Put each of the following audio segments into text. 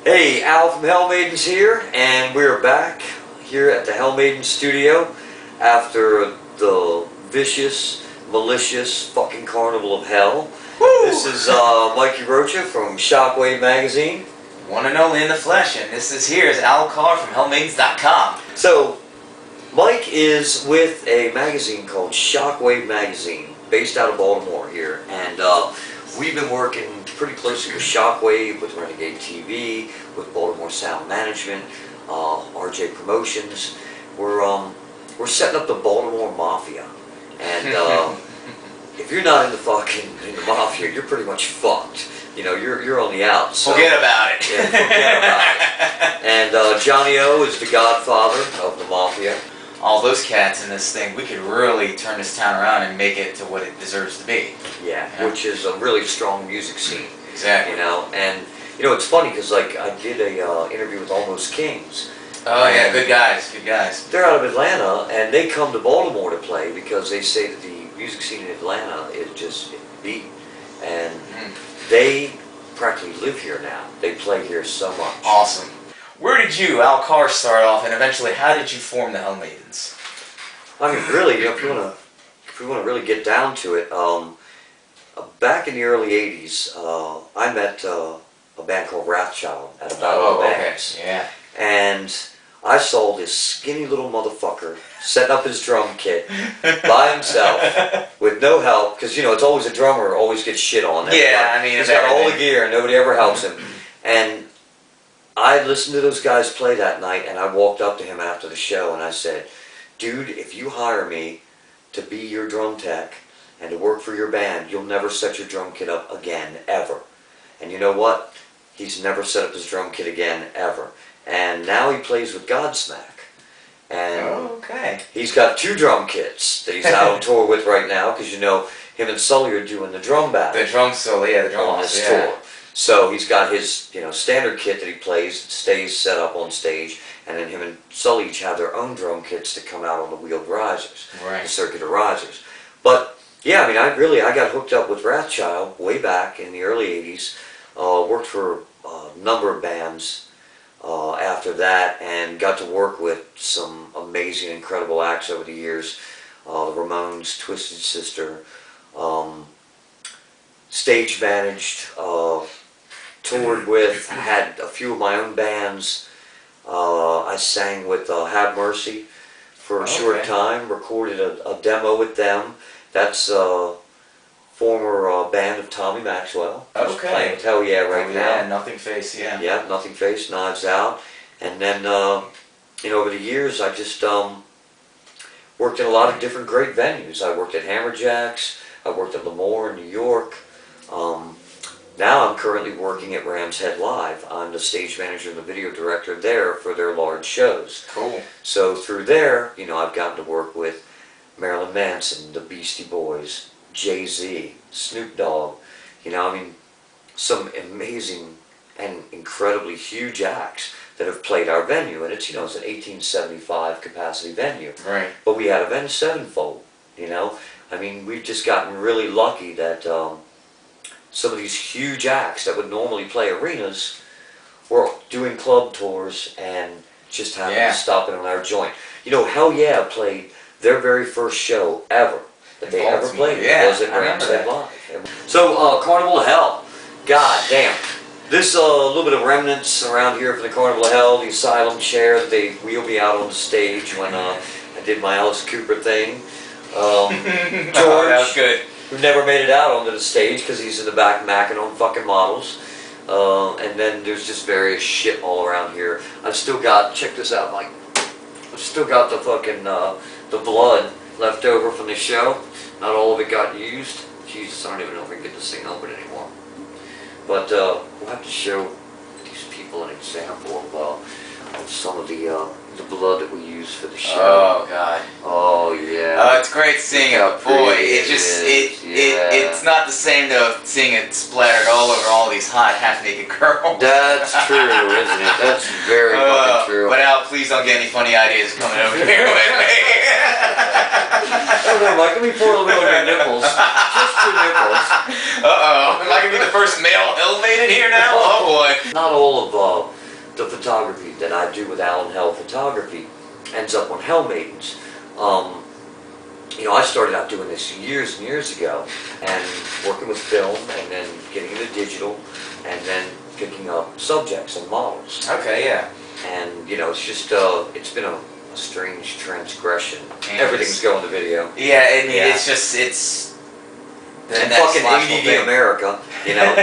Hey, Al from Hellmaidens here, and we're back here at the Hellmaidens studio after the vicious, malicious fucking carnival of hell. Woo! This is Mikey Rocha from Shockwave magazine. One and only in the flesh, and this is Al Carr from Hellmaidens.com. So, Mike is with a magazine called Shockwave magazine, based out of Baltimore here, and we've been working pretty closely with Shockwave, with Renegade TV, with Baltimore Sound Management, RJ Promotions. We're setting up the Baltimore Mafia, and if you're not in the Mafia, you're pretty much fucked. You know, you're on the outs. So, forget about it. Yeah, forget about it. And Johnny O is the godfather of the Mafia. All those cats in this thing, we could really turn this town around and make it to what it deserves to be. Yeah, which is a really strong music scene. Exactly. You know, and you know it's funny because like I did a interview with Almost Kings. Oh yeah, good guys, good guys. They're out of Atlanta and they come to Baltimore to play because they say that the music scene in Atlanta is just beat, and they practically live here now. They play here so much. Awesome. Where did you, Al Carr, start off, and eventually how did you form the Hellmaidens? I mean, really, you know, if we want to really get down to it, back in the early '80s, I met a band called Wrathchild at a battle of bands. Yeah. And I saw this skinny little motherfucker setting up his drum kit by himself with no help, because you know it's always a drummer always gets shit on. Yeah, I mean, he's got all the gear and nobody ever helps him. And I listened to those guys play that night, and I walked up to him after the show and I said, "Dude, if you hire me to be your drum tech and to work for your band, you'll never set your drum kit up again, ever." And you know what? He's never set up his drum kit again, ever. And now he plays with Godsmack. And he's got 2 drum kits that he's out on tour with right now, because you know, him and Sully are doing the drum battle. The drum solo, yeah, the drum on this tour. So he's got his, you know, standard kit that he plays, stays set up on stage, and then him and Sully each have their own drum kits that come out on the wheeled risers, the circular risers. But yeah, I mean, I got hooked up with Wrathchild way back in the early '80s. Worked for a number of bands after that, and got to work with some amazing, incredible acts over the years. The Ramones, Twisted Sister, stage managed, toured with, had a few of my own bands. I sang with Have Mercy for a short time, recorded a demo with them. That's a former band of Tommy Maxwell. Who's playing with Hell Yeah right now. Yeah, Nothing Face, yeah. Yeah, Nothing Face, Knives Out. And then, you know, over the years I just worked in a lot of different great venues. I worked at Hammerjacks, I worked at Lemoore in New York. Now I'm currently working at Ram's Head Live. I'm the stage manager and the video director there for their large shows. Cool. So through there, you know, I've gotten to work with Marilyn Manson, the Beastie Boys, Jay-Z, Snoop Dogg. You know, I mean, some amazing and incredibly huge acts that have played our venue. And it's, you know, it's an 1875 capacity venue. Right. But we had Avenged Sevenfold, you know. I mean, we've just gotten really lucky that some of these huge acts that would normally play arenas were doing club tours and just happened to stop in on our joint. You know, Hell Yeah played their very first show ever that they ever played was at Ram's Head Live. So, Carnival of Hell. God damn. This a little bit of remnants around here from the Carnival of Hell, the Asylum chair that they wheeled me out on the stage when I did my Alice Cooper thing. George, that was good. Who never made it out onto the stage because he's in the back macking on fucking models. And then there's just various shit all around here. I've still got, check this out, Mike. I've still got the fucking, the blood left over from the show. Not all of it got used. Jesus, I don't even know if I can get this thing open anymore. But we'll have to show these people an example of some of the blood that we use for the show. Oh God. Oh yeah. Oh, it's great seeing it. Boy, it's not the same though seeing it splattered all over all these hot half-naked girls. That's true, isn't it? That's very fucking true. But Al, please don't get any funny ideas coming over here with me. Oh no, Mike, let me pour a little bit on your nipples. Just your nipples. Uh-oh. Am I gonna be the first male Hellmaiden here now? Oh boy. Not all of the photography that I do with ALinHELL Photography ends up on Hellmaidens. You know, I started out doing this years and years ago, and working with film, and then getting into digital, and then picking up subjects and models. Okay, yeah. And you know, it's just it's been a strange transgression. And everything's going to video. Yeah, I mean, Yeah. it's the And next fucking logical ADD thing. America, you know.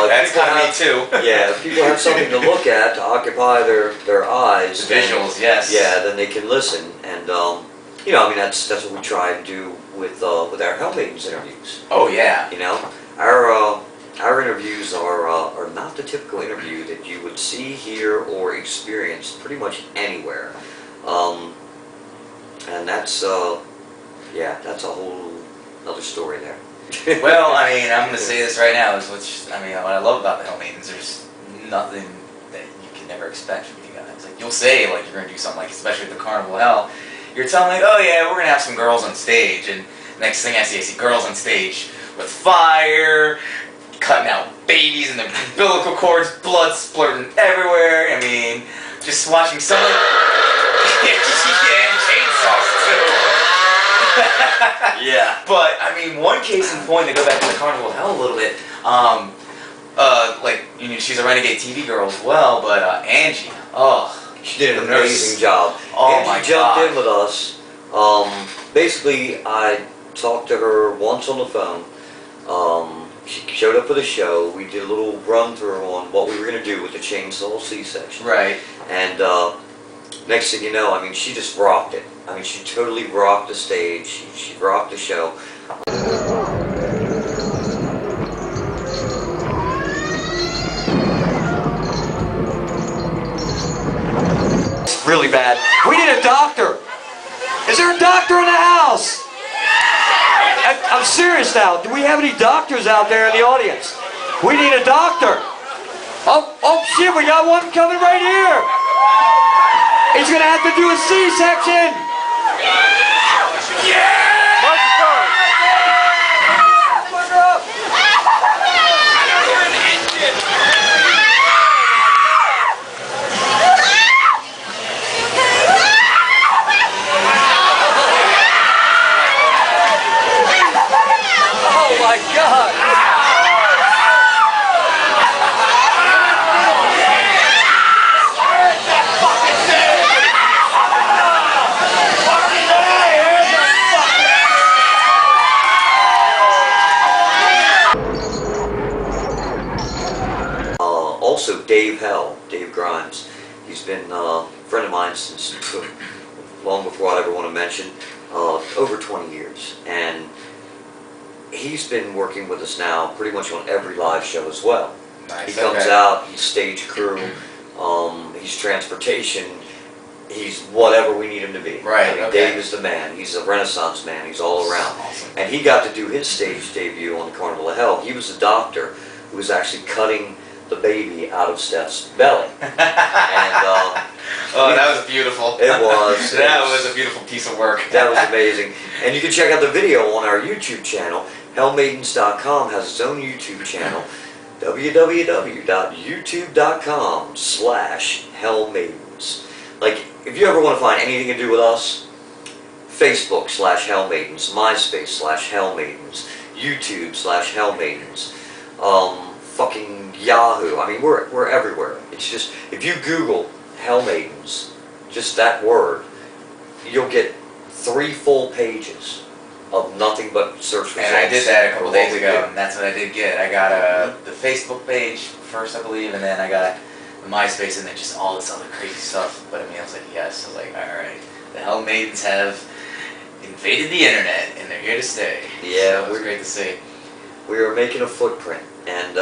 That's kind of me too. Yeah, if people have something to look at to occupy their eyes. The visuals, yes. Yeah, then they can listen, and you know, I mean, that's what we try and do with our Hellmaidens interviews. Oh yeah. You know, our interviews are not the typical interview that you would see, hear, or experience pretty much anywhere, and that's yeah, that's a whole other story there. Well, I mean, I'm going to say this right now, I mean, what I love about the Hellmaidens, there's nothing that you can never expect from you guys. Like, you'll say, like, you're going to do something, like, especially at the Carnival of Hell, you're telling, like, oh yeah, we're going to have some girls on stage, and next thing I see girls on stage with fire, cutting out babies and the umbilical cords, blood splurting everywhere. I mean, just watching someone... yeah, chainsaws too. Yeah. But, I mean, one case in point, to go back to the Carnival of Hell a little bit, like, you know, she's a Renegade TV girl as well, but Angie, she did an amazing job. Oh Angie my jumped God. in with us. Basically, I talked to her once on the phone. She showed up for the show. We did a little run through on what we were going to do with the chainsaw C-section. Right. And next thing you know, I mean, she just rocked it. I mean, she totally rocked the stage. She rocked the show. Really bad. We need a doctor. Is there a doctor in the house? I'm serious now. Do we have any doctors out there in the audience? We need a doctor. Oh shit, we got one coming right here. He's gonna have to do a C-section. Yeah! Oh my God! Also, Dave Grimes. He's been a friend of mine since long before I'd ever want to mention, over 20 years. And he's been working with us now pretty much on every live show as well. Nice. He comes out, he's stage crew, he's transportation, he's whatever we need him to be. Right, I mean, okay. Dave is the man. He's a Renaissance man. He's all around. Awesome. And he got to do his stage debut on the Carnival of Hell. He was a doctor who was actually cutting the baby out of Steph's belly. And oh, that was beautiful. It was. That was a beautiful piece of work. That was amazing. And you can check out the video on our YouTube channel. Hellmaidens.com has its own YouTube channel. www.youtube.com/Hellmaidens. Like, if you ever want to find anything to do with us, Facebook/Hellmaidens, MySpace/Hellmaidens, YouTube/Hellmaidens, fucking Yahoo. I mean, we're everywhere. It's just, if you Google Hellmaidens, just that word, you'll get 3 full pages of nothing but search results. And I did that a couple for days what we ago, do. and that's what I did get. I got the Facebook page first, I believe, and then I got the MySpace, and then just all this other crazy stuff. But I mean, I was like, yes. I was like, all right, the Hellmaidens have invaded the internet, and they're here to stay. Yeah, so it was great to see. We are making a footprint, and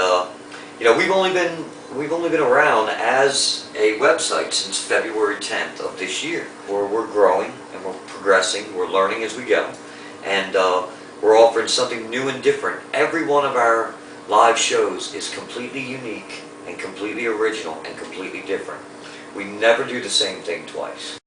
you know, we've only been around as a website since February 10th of this year. We're growing and we're progressing. We're learning as we go, and we're offering something new and different. Every one of our live shows is completely unique and completely original and completely different. We never do the same thing twice.